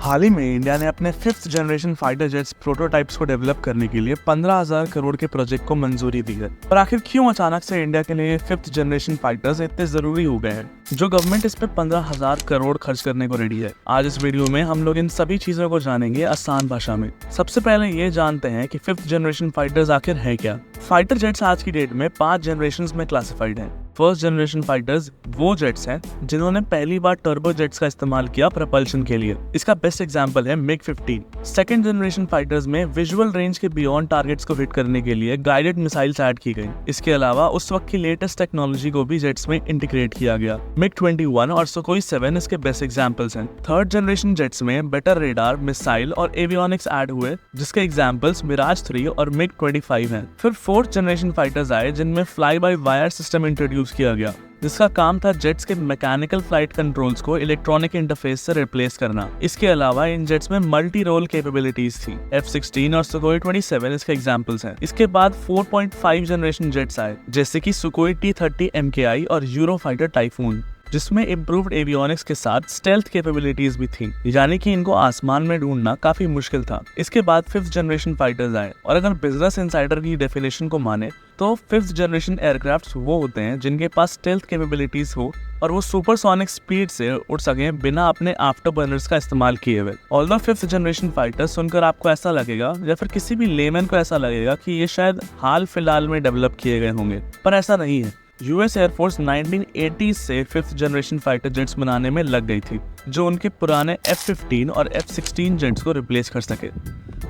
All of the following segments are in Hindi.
हाल ही में इंडिया ने अपने 5th generation fighter jets prototypes को डेवलप करने के लिए 15,000 करोड़ के प्रोजेक्ट को मंजूरी दी है। और आखिर क्यों अचानक से इंडिया के लिए 5th जनरेशन फाइटर्स इतने जरूरी हो गए हैं, जो गवर्नमेंट इस पे 15,000 करोड़ खर्च करने को रेडी है। आज इस वीडियो में हम लोग इन सभी चीजों को जानेंगे आसान भाषा में। सबसे पहले ये जानते हैं कि 5th जनरेशन फाइटर्स आखिर है क्या। फाइटर जेट्स आज की डेट में 5 जनरेशन में क्लासिफाइड हैं। फर्स्ट जनरेशन फाइटर्स वो जेट्स हैं जिन्होंने पहली बार टर्बो जेट्स का इस्तेमाल किया प्रपल्शन के लिए। इसका बेस्ट एग्जांपल है MiG-15। सेकंड जनरेशन फाइटर्स में विजुअल रेंज के बियॉन्ड टारगेट्स को हिट करने के लिए गाइडेड मिसाइल्स ऐड की गई। इसके अलावा उस वक्त की लेटेस्ट टेक्नोलॉजी को भी जेट्स में इंटीग्रेट किया गया। MiG-21 और Sukhoi 7 इसके बेस्ट एग्जाम्पल्स हैं। थर्ड जनरेशन जेट्स में बेटर रेडार, मिसाइल और एवियोनिक्स ऐड हुए, जिसके एग्जाम्पल्स मिराज 3 और MiG-25 हैं। फिर फोर्थ जनरेशन फाइटर्स आए जिनमें fly by wire system introduce किया गया, जिसका काम था जेट्स के मैकेनिकल फ्लाइट कंट्रोल्स को इलेक्ट्रॉनिक इंटरफेस से रिप्लेस करना। इसके अलावा इन जेट्स में मल्टी रोल कैपेबिलिटीज थी। F-16 और Sukhoi 27 इसके एग्जांपल्स हैं। इसके बाद 4.5 जनरेशन जेट्स आए, जैसे कि Sukhoi T-30 MKI और यूरोफाइटर टाइफून, जिसमें इम्प्रूव्ड एवियोनिक्स के साथ स्टेल्थ कैपेबिलिटीज भी थी, यानी कि इनको आसमान में ढूंढना काफी मुश्किल था। इसके बाद 5th जनरेशन फाइटर्स आए, और अगर बिजनेस इनसाइडर की डेफिनेशन को माने तो 5th जनरेशन एयरक्राफ्ट वो होते हैं जिनके पास स्टेल्थ कैपेबिलिटीज हो और वो सुपरसोनिक स्पीड से उड़ सके बिना अपने आफ्टर बर्नर्स का इस्तेमाल किए हुए। ऑल्दो 5th जनरेशन फाइटर सुनकर आपको ऐसा लगेगा, या फिर किसी भी लेमैन को ऐसा लगेगा कि ये शायद हाल फिलहाल में डेवलप किए गए होंगे, पर ऐसा नहीं है। यूएस एयरफोर्स 1980s से 5th जनरेशन फाइटर जेट्स बनाने में लग गई थी, जो उनके पुराने F-15 और F-16 जेट्स को रिप्लेस कर सके।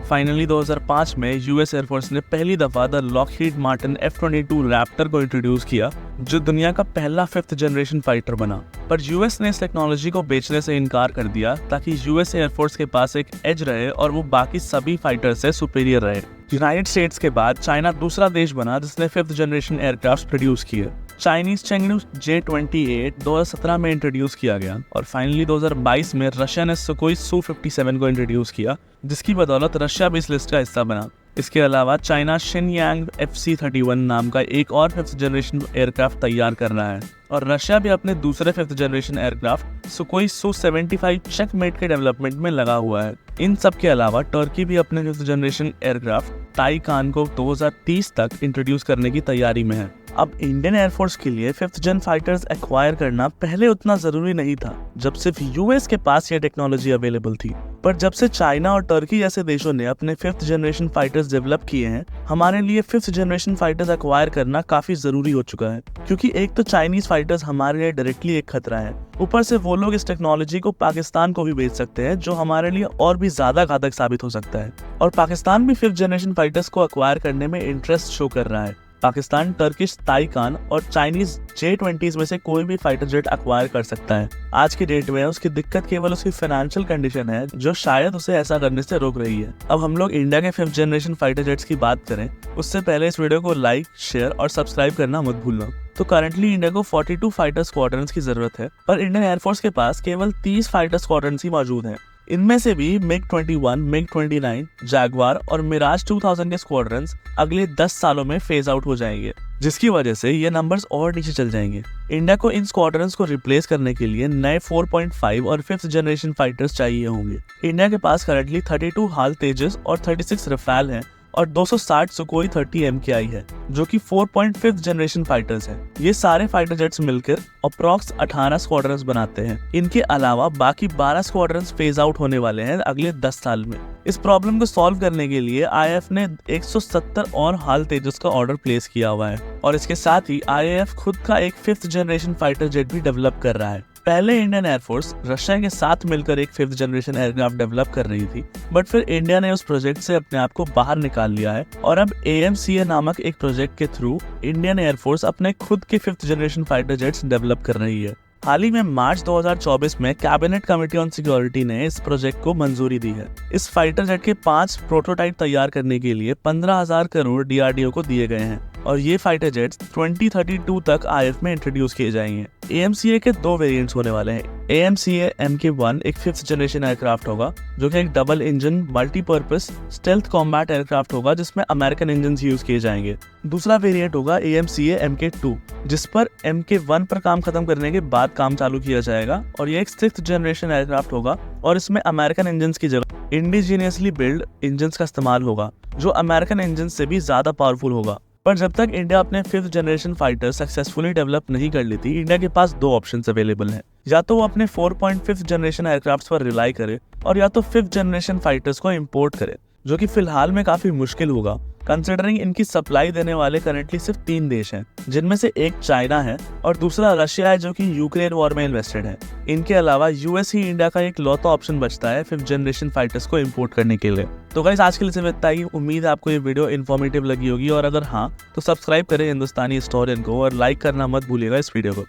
फाइनली 2005 में यूएस एयरफोर्स ने पहली दफा the Lockheed Martin F-22 Raptor को इंट्रोड्यूस किया, जो दुनिया का पहला 5th जनरेशन फाइटर बना। पर यूएस ने इस टेक्नोलॉजी को बेचने से इनकार कर दिया, ताकि यूएस एयरफोर्स के पास एक एज रहे और वो बाकी सभी फाइटर से सुपीरियर रहे। यूनाइटेड स्टेट्स के बाद चाइना दूसरा देश बना जिसने 5th जनरेशन एयरक्राफ्ट प्रोड्यूस किए। चाइनीज चेंगडू J-28 2017 में इंट्रोड्यूस किया गया, और फाइनली 2022 में रशिया ने Sukhoi Su-57 को इंट्रोड्यूस किया, जिसकी बदौलत रशिया भी इस लिस्ट का हिस्सा बना। इसके अलावा चाइना शिनयांग FC-31 नाम का एक और 5th जनरेशन एयरक्राफ्ट तैयार कर रहा है, और रशिया भी अपने दूसरे 5th generation aircraft Sukhoi Su-75 checkmate के डेवलपमेंट में लगा हुआ है। इन सब के अलावा टर्की भी अपने 5th जनरेशन एयरक्राफ्ट टाइकान को 2030 तक इंट्रोड्यूस करने की तैयारी में है। अब इंडियन एयरफोर्स के लिए 5th जन फाइटर्स एक्वायर करना पहले उतना जरूरी नहीं था, जब सिर्फ यूएस के पास यह टेक्नोलॉजी अवेलेबल थी। पर जब से चाइना और टर्की जैसे देशों ने अपने 5th जनरेशन फाइटर्स डेवलप किए हैं, हमारे लिए 5th जनरेशन फाइटर्स एक्वायर करना काफी जरूरी हो चुका है। क्योंकि एक तो चाइनीज फाइटर्स हमारे लिए डायरेक्टली एक खतरा है, ऊपर से वो लोग इस टेक्नोलॉजी को पाकिस्तान को भी बेच सकते हैं, जो हमारे लिए और भी ज्यादा घातक साबित हो सकता है। और पाकिस्तान भी 5th जनरेशन फाइटर्स को एक्वायर करने में इंटरेस्ट शो कर रहा है। पाकिस्तान टर्किश टाइकान और चाइनीज J-20 में से कोई भी फाइटर जेट एक्वायर कर सकता है। आज की डेट में उसकी दिक्कत केवल उसकी फाइनेंशियल कंडीशन है, जो शायद उसे ऐसा करने से रोक रही है। अब हम लोग इंडिया के 5th जनरेशन फाइटर जेट्स की बात करें, उससे पहले इस वीडियो को लाइक, शेयर और सब्सक्राइब करना मत भूलना। तो करंटली इंडिया को 42 फाइटर स्क्वाड्रंस की जरूरत है, पर इंडियन एयरफोर्स के पास केवल 30 फाइटर स्क्वाड्रंस ही मौजूद हैं। इनमें से भी MiG-21, MiG-29, जैगवार और मिराज 2000 के स्क्वाड्रंस अगले 10 सालों में फेज आउट हो जाएंगे, जिसकी वजह से ये नंबर्स और नीचे चल जाएंगे। इंडिया को इन स्क्वाड्रंस को रिप्लेस करने के लिए नए 4.5 और 5th जनरेशन फाइटर्स चाहिए होंगे। इंडिया के पास करंटली 32 हाल तेजस और 36 रफाल हैं, और 260 Sukhoi 30 MKI है, जो कि 4.5th जनरेशन फाइटर्स हैं। ये सारे फाइटर जेट्स मिलकर अप्रॉक्स 18 स्क्वाड्रंस बनाते हैं। इनके अलावा बाकी 12 स्क्वाड्रंस फेज आउट होने वाले हैं अगले 10 साल में। इस प्रॉब्लम को सॉल्व करने के लिए IAF ने 170 और हाल तेजस का ऑर्डर प्लेस किया हुआ है, और इसके साथ ही IAF खुद का एक 5th जनरेशन फाइटर जेट भी डेवलप कर रहा है। पहले इंडियन एयरफोर्स रशिया के साथ मिलकर एक 5th जनरेशन एयरक्राफ्ट डेवलप कर रही थी, बट फिर इंडिया ने उस प्रोजेक्ट से अपने आप को बाहर निकाल लिया है, और अब AMCA नामक एक प्रोजेक्ट के थ्रू इंडियन एयरफोर्स अपने खुद के 5th generation fighter jets develop कर रही है। हाल ही में मार्च 2024 में कैबिनेट कमेटी ऑन सिक्योरिटी ने इस प्रोजेक्ट को मंजूरी दी है। इस फाइटर जेट के 5 प्रोटोटाइप तैयार करने के लिए 15,000 करोड़ DRDO को दिए गए हैं। और ये फाइटर जेट्स 2032 तक आईएफ में इंट्रोड्यूस किए जाएंगे। AMCA के 2 वेरिएंट्स होने वाले हैं। AMCA MK1 एक 5th जनरेशन एयरक्राफ्ट होगा जो कि एक double engine multipurpose stealth combat aircraft होगा जिसमें अमेरिकन इंजन यूज किए जाएंगे। दूसरा वेरिएंट होगा AMCA MK2 जिस पर MK1 पर काम खत्म करने के बाद काम चालू किया जाएगा और ये एक 6th जनरेशन एयरक्राफ्ट होगा और इसमें अमेरिकन इंजन की जगह इंडिजीनियसली बिल्ड इंजन का इस्तेमाल होगा जो अमेरिकन इंजन से भी ज्यादा पावरफुल होगा। पर जब तक इंडिया अपने 5th generation fighter successfully develop नहीं कर लेती, इंडिया के पास 2 ऑप्शंस अवेलेबल हैं। या तो वो अपने 4.5th जनरेशन एयरक्राफ्ट पर रिलाई करे और या तो 5th जनरेशन फाइटर्स को इंपोर्ट करे, जो कि फिलहाल में काफी मुश्किल होगा कंसिडरिंग इनकी सप्लाई देने वाले करंटली सिर्फ 3 देश हैं, जिनमें से एक चाइना है और दूसरा रशिया है जो कि यूक्रेन वॉर में इन्वेस्टेड है। इनके अलावा यूएस ही इंडिया का एक लौता ऑप्शन बचता है 5th जनरेशन फाइटर्स को इंपोर्ट करने के लिए। तो गाइस आज के लिए सिर्फ इतना ही। उम्मीद है आपको ये वीडियो इन्फॉर्मेटिव लगी होगी और अगर हाँ तो सब्सक्राइब करें हिंदुस्तानी हिस्टोरियन को और लाइक करना मत भूलिएगा इस वीडियो को।